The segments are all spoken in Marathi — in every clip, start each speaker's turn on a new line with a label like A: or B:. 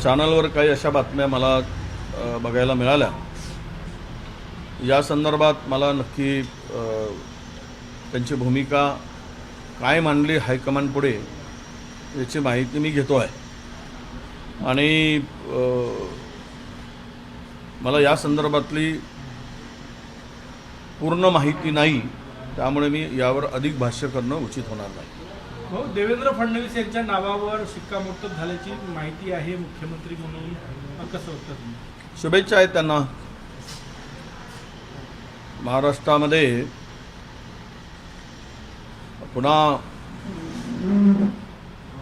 A: चॅनलवर काही अशा बातम्या मला बघायला मिळाल्या। या संदर्भात मला नक्की त्यांची भूमिका काय मांडली हायकमांड पुढे याची माहिती मी घेतो आहे आणि मला या संदर्भातली पूर्ण माहिती नाही, त्यामुळे मी यावर अधिक भाष्य करणं उचित होणार नाही।
B: हो, देवेंद्र फडणवीस यांच्या नावावर शिक्कामोर्तब झाल्याची माहिती आहे मुख्यमंत्री म्हणून, कसं होतं तुम्ही?
A: शुभेच्छा आहेत त्यांना। महाराष्ट्रामध्ये पुन्हा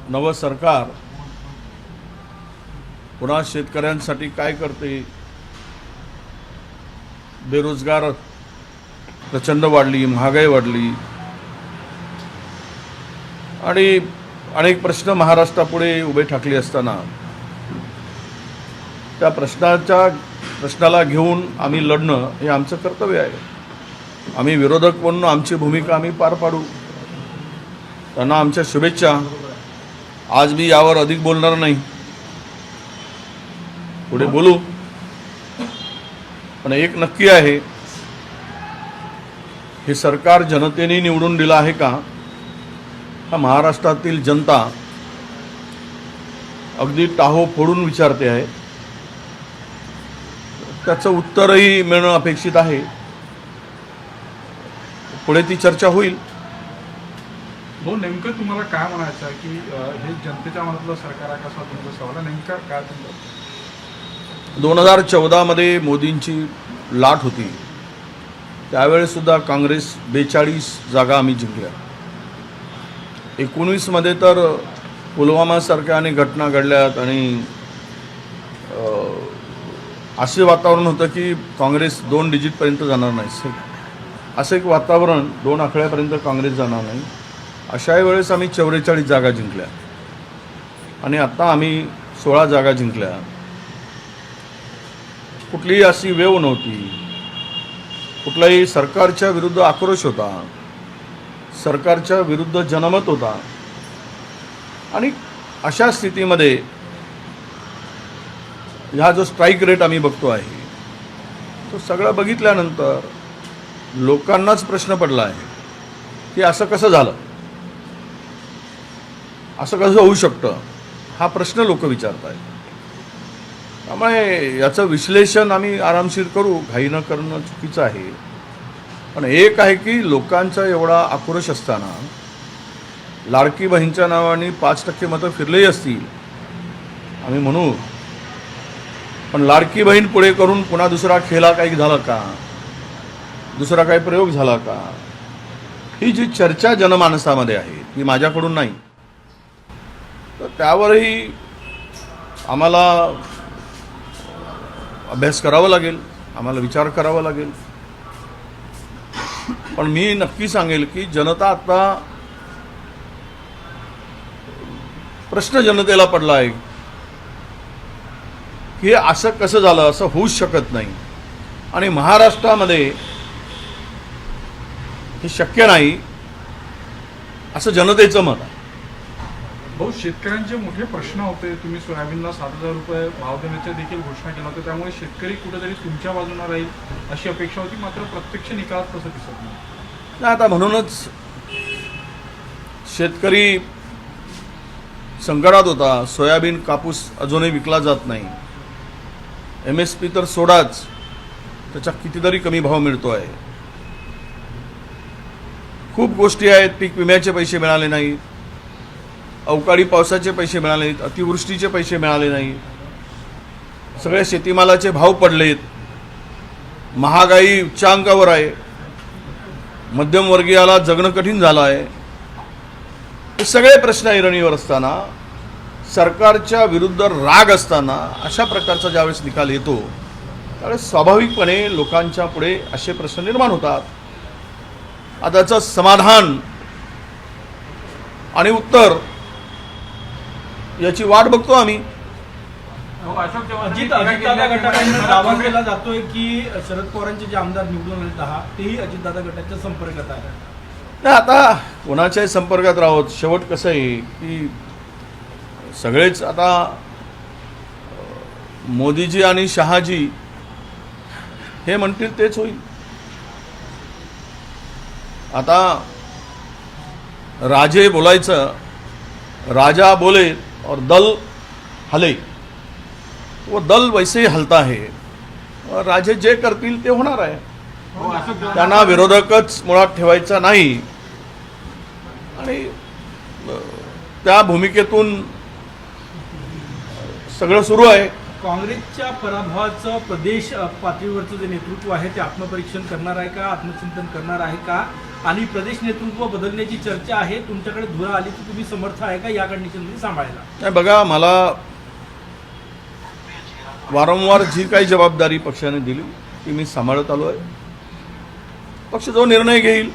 A: नवं सरकार पुन्हा शेतकऱ्यांसाठी काय करते, बेरोजगार प्रचंड वाढली, महागाई वाढली आणि अनेक प्रश्न महाराष्ट्रापुढे उभे ठाकले असताना त्या प्रश्नाला घेऊन आम्ही लढणं हे आमचं कर्तव्य आहे। आम्ही विरोधक म्हणून आमची भूमिका आम्ही पार पाडू। त्यांना आमच्या शुभेच्छा। आज मी यावर अधिक बोलणार नाही, पुढे बोलू। पण एक नक्की आहे, हे सरकार जनतेने निवडून दिलं आहे का, हा महाराष्ट्रातील जनता अगदी टाहो फोडून विचारते आहे। त्याचं उत्तरही मिळणं अपेक्षित आहे। पुढे ती चर्चा होईल।
C: हो, नेमकं तुम्हाला काय म्हणायचं आहे की हे जनतेच्या मनातलं सरकार आहे कसा तुमचा सवाल आहे, नेमका काय तुमचं?
A: 2014 मध्ये मोदींची लाट होती, त्यावेळेस सुद्धा काँग्रेस 42 जागा आम्ही जिंकल्या। 19 मध्ये तर पुलवामासारख्या अनेक घटना घडल्यात आणि असे वातावरण होतं की काँग्रेस 2 डिजिटपर्यंत जाणार नाही, असं एक वातावरण, 2 आकड्यापर्यंत काँग्रेस जाणार नाही। अशा वेळेस आम्ही 44 जागा जिंकल्या आणि आता आम्ही 16 जागा जिंकल्या। कुठलीही अशी वेव नव्हती, कुठलाही सरकारच्या विरुद्ध आक्रोश होता, सरकारच्या विरुद्ध जनमत होता आणि अशा स्थितीमध्ये हा जो स्ट्राईक रेट आम्ही बघतो आहे तो सगळं बघितल्यानंतर लोकांनाच प्रश्न पडला आहे की असं कसं झालं, असं कसं होऊ शकतं, हा प्रश्न लोक विचारत आहेत। त्यामुळे याचं विश्लेषण आम्ही आरामशीर करू, घाई न करणं चुकीचं आहे। पण एक आहे की लोकांचा एवढा आक्रोश असताना लाडकी बहीणच्या नावाने 5% मतं फिरलेही असतील आम्ही म्हणू, पण लाडकी बहीण पुढे करून पुन्हा दुसरा खेळा काही झाला का, दुसरा काही प्रयोग झाला का, ही जी चर्चा जनमानसामध्ये आहे ती माझ्याकडून नाही। तर त्यावरही आम्हाला अभ्यास करावा लागेल, आम्हाला विचार करावा लागेल। पण मी नक्की सांगेल की जनता आता प्रश्न जनतेला पडला आहे की असं कसं झालं, असं होऊच शकत नाही आणि महाराष्ट्रामध्ये हे शक्य नाही असं जनतेचं मत आहे।
C: भाऊ, शेतकऱ्यांचे मोठे प्रश्न होते, तुम्ही सोयाबीनला 7,000 रुपये भाव देण्याची देखील घोषणा केला होती, त्यामुळे शेतकरी कुठेतरी तुमच्या बाजूने राहील अशी अपेक्षा होती, मात्र प्रत्यक्ष निकालात तसं दिसत नाही।
A: आता म्हणूनच शेतकरी संकटात होता। सोयाबीन, कापूस अजूनही विकला जात नाही, MSP तर सोडाच, त्याचा कितीतरी कमी भाव मिळतो आहे। खूप गोष्टी आहेत, पीक विम्याचे पैसे मिळाले नाहीत, अवकाळी पावसाचे पैसे मिळाले नाहीत, अतिवृष्टीचे पैसे मिळाले नाहीत, सगळ्या शेतीमालाचे भाव पडलेत, महागाई उच्चांकावर आहे, मध्यमवर्गीयाला जगणं कठीण झालं आहे। हे सगळे प्रश्न ऐरणीवर असताना, सरकारच्या विरुद्ध राग असताना अशा प्रकारचा ज्यावेळेस निकाल येतो त्यावेळेस स्वाभाविकपणे लोकांच्या पुढे असे प्रश्न निर्माण होतात। आता त्याचं समाधान आणि उत्तर याची वाट बघतो आम्ही।
B: अजितदादा गटाकडून दावा केला जातोय की शरद पवारांचे जे आमदार निवडून आले 10 तेही अजितदादा गटाच्या संपर्कात आहे।
A: नाही, आता कोणाच्याही संपर्कात राहोत, शेवट कसं आहे की सगळेच आता मोदीजी आणि शहाजी हे म्हणतील तेच होईल. आता राजे बोलायचं, राजा बोले और दल हले, वो दल वैसे ही हलता है. राजे जे करतील ते होणार आहे. त्यांना विरोधकच मुळात ठेवायचा नाही आणि त्या भूमिकेतून सगळं सुरू आहे.
B: काँग्रेसच्या पराभवाचं प्रदेश पातळीवरचं जे नेतृत्व आहे ते आत्मपरीक्षण करणार आहे का, आत्मचिंतन करणार आहे का, आणि प्रदेश नेतृत्व बदलण्याची चर्चा आहे, तुमच्याकडे धुरा आली तर तुम्ही समर्थ आहे का या कंडिशनमध्ये सांभाळायला?
A: नाही बघा, मला वारंवार जी काही जबाबदारी पक्षाने दिली ती मी सांभाळत आलो आहे. पक्ष जो निर्णय घेईल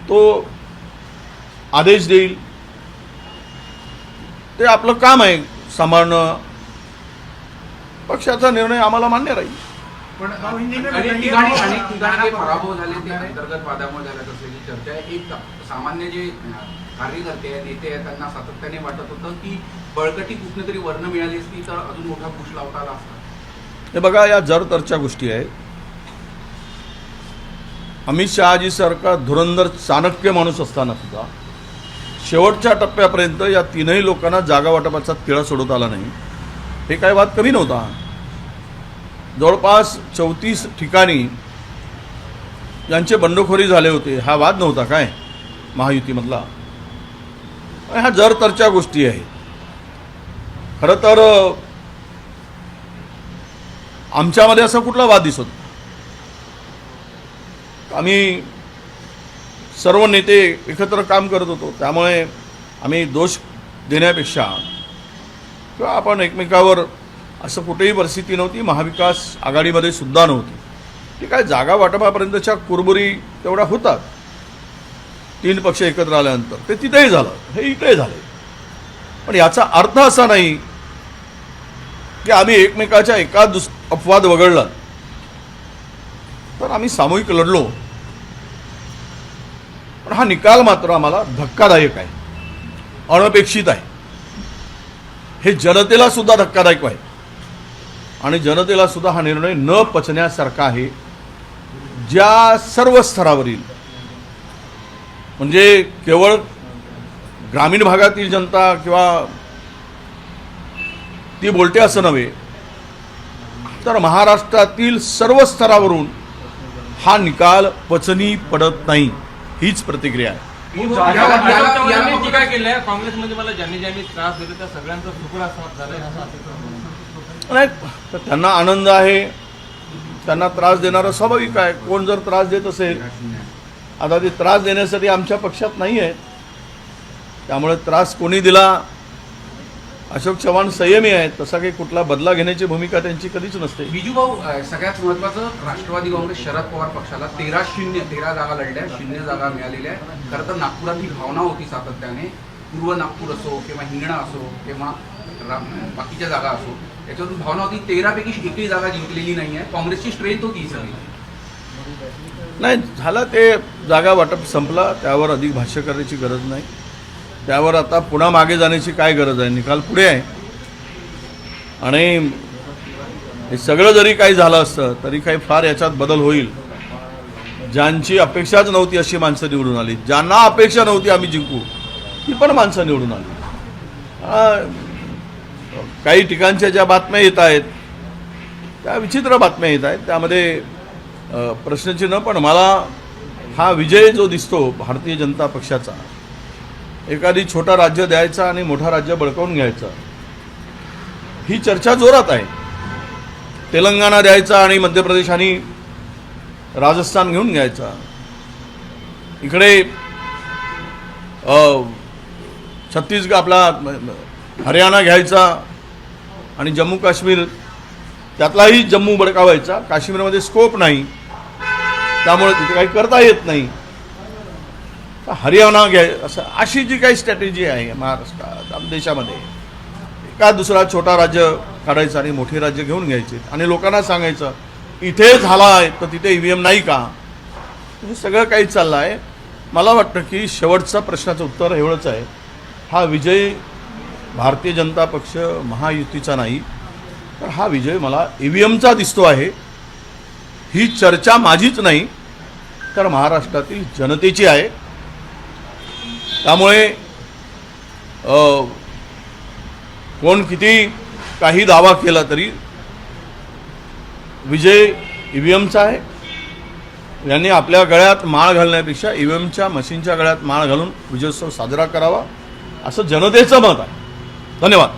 A: तो आदेश देईल, ते आपलं काम आहे सांभाळणं. पक्षाचा निर्णय आम्हाला मान्य राहील.
D: पण अनेक ठिकाणी पराभव झाले ते अंतर्गत वादामुळे झाल्यात असल्याची चर्चा आहे. एक सामान्य जे कार्यकर्ते आहेत, नेते आहेत, त्यांना सातत्याने वाटत होतं की बळकटी कुठून तरी वर्ण मिळाली असती तर अजून मोठा पुश लावता आला असता.
A: हे बघा, या जरतरच्या गोष्टी आहेत. अमित शहाजी सारखा धुरंधर चाणक्य माणूस असताना सुद्धा शेवटच्या टप्प्यापर्यंत या तीनही लोकांना जागा वाटपाचा तिळा सोडवता आला नाही. हे काय वाद कमी नव्हता. जवळपास 34 ठिकाणी ज्यांचे बंडखोरी झाले होते, हा वाद नव्हता काय महायुतीमधला? ह्या जरतरच्या गोष्टी आहेत. खरं तर आमच्यामध्ये असा कुठला वाद दिसत? आम्ही सर्व नेते एकत्र काम करत होतो, त्यामुळे आम्ही दोष देण्यापेक्षा किंवा आपण एकमेकावर असं कुठेही परिस्थिती नव्हती. महाविकास आघाडीमध्ये सुद्धा नव्हती. ती काय जागा वाटपापर्यंतच्या कुरबुरी तेवढ्या होतात. 3 पक्ष एकत्र आल्यानंतर ते तिथेही झालं, हे इकडे झाले. पण याचा अर्थ असा नाही की आम्ही एकमेकाच्या एका अपवाद वगळला तर आम्ही सामूहिक लढलो. पण हा निकाल मात्र आम्हाला धक्कादायक आहे, अनपेक्षित आहे. हे जनतेला सुद्धा धक्कादायक आहे आणि जनतेला सुद्धा हा निर्णय न पचण्यासारखा आहे. ज्या सर्व स्तरावरील, म्हणजे केवळ ग्रामीण भागातील जनता किंवा ती बोलते असं नव्हे, तर महाराष्ट्रातील सर्व स्तरावरून हा निकाल पचनी पडत नाही, हीच प्रतिक्रिया आहे.
E: टीका केल्या काँग्रेसमध्ये, मला ज्यांनी ज्यांनी त्रास दिला त्या सगळ्यांचा तुकडा साफ झालाय
A: नाही, तर त्यांना आनंद आहे, त्यांना त्रास देणारं स्वाभाविक आहे. कोण जर त्रास देत असेल, आता ते त्रास देण्यासाठी आमच्या पक्षात नाही आहेत, त्यामुळे त्रास कोणी दिला? अशोक चव्हाण संयमी आहेत, तसा काही कुठला बदला घेण्याची भूमिका त्यांची कधीच नसते.
D: बिजू भाऊ, सगळ्यात महत्वाचं, राष्ट्रवादी काँग्रेस शरद पवार पक्षाला 13 जागा लढल्या, 0 जागा मिळालेल्या. खरं तर नागपुरात ही भावना होती सातत्याने, पूर्व नागपूर असो किंवा हिंगणा असो किंवा बाकीच्या जागा असो, याच्यातून भावना होती 13 पैकी एकही जागा जिंकलेली नाही आहे. काँग्रेसची स्ट्रेंथ होती ही सगळी.
A: नाही झालं, ते जागा वाटप संपला, त्यावर अधिक भाष्य करण्याची गरज नाही. त्यावर आता पुन्हा मागे जाण्याची काय गरज आहे? निकाल पुढे आहे. आणि हे सगळं जरी काही झालं असतं तरी काही फार याच्यात बदल होईल. ज्यांची अपेक्षाच नव्हती अशी माणसं निवडून आली, ज्यांना अपेक्षा नव्हती आम्ही जिंकू ती पण माणसं निवडून आली. काही ठिकाणच्या ज्या बातम्या येत आहेत त्या विचित्र बातम्या येत आहेत, त्यामध्ये प्रश्नचिन्ह. पण मला हा विजय जो दिसतो भारतीय जनता पक्षाचा, एखादी छोटा राज्य द्यायचा आणि मोठा राज्य बळकावून घ्यायचा, ही चर्चा जोरात आहे. तेलंगणा द्यायचा आणि मध्य प्रदेश आणि राजस्थान घेऊन घ्यायचा, इकडे छत्तीसगड आपला हरियाणा घ्यायचा आणि जम्मू काश्मीर, त्यातलाही जम्मू बळकावायचा. काश्मीरमध्ये स्कोप नाही, त्यामुळे तिथे काही करता येत नाही. हरियाणा घ्याय, असं अशी जी काही स्ट्रॅटेजी आहे महाराष्ट्रात, देशामध्ये, एका दुसरा छोटा राज्य काढायचं आणि मोठे राज्य घेऊन घ्यायचे आणि लोकांना सांगायचं इथे झाला आहे तर तिथे EVM नाही का? हे सगळं काही चाललं आहे. मला वाटतं की शेवटचा प्रश्नाचं उत्तर एवढंच आहे, हा विजय भारतीय जनता पक्ष महायुतीचा नाही, तर हा विजय मला EVMचा दिसतो आहे. ही चर्चा माझीच नाही, तर महाराष्ट्रातील जनतेची आहे. त्यामुळे कोण किती काही दावा केला तरी विजय EVMचा आहे. यांनी आपल्या गळ्यात माळ घालण्यापेक्षा EVMच्या मशीनच्या गळ्यात माळ घालून विजयोत्सव साजरा करावा, असं जनतेचं मत आहे. धन्यवाद.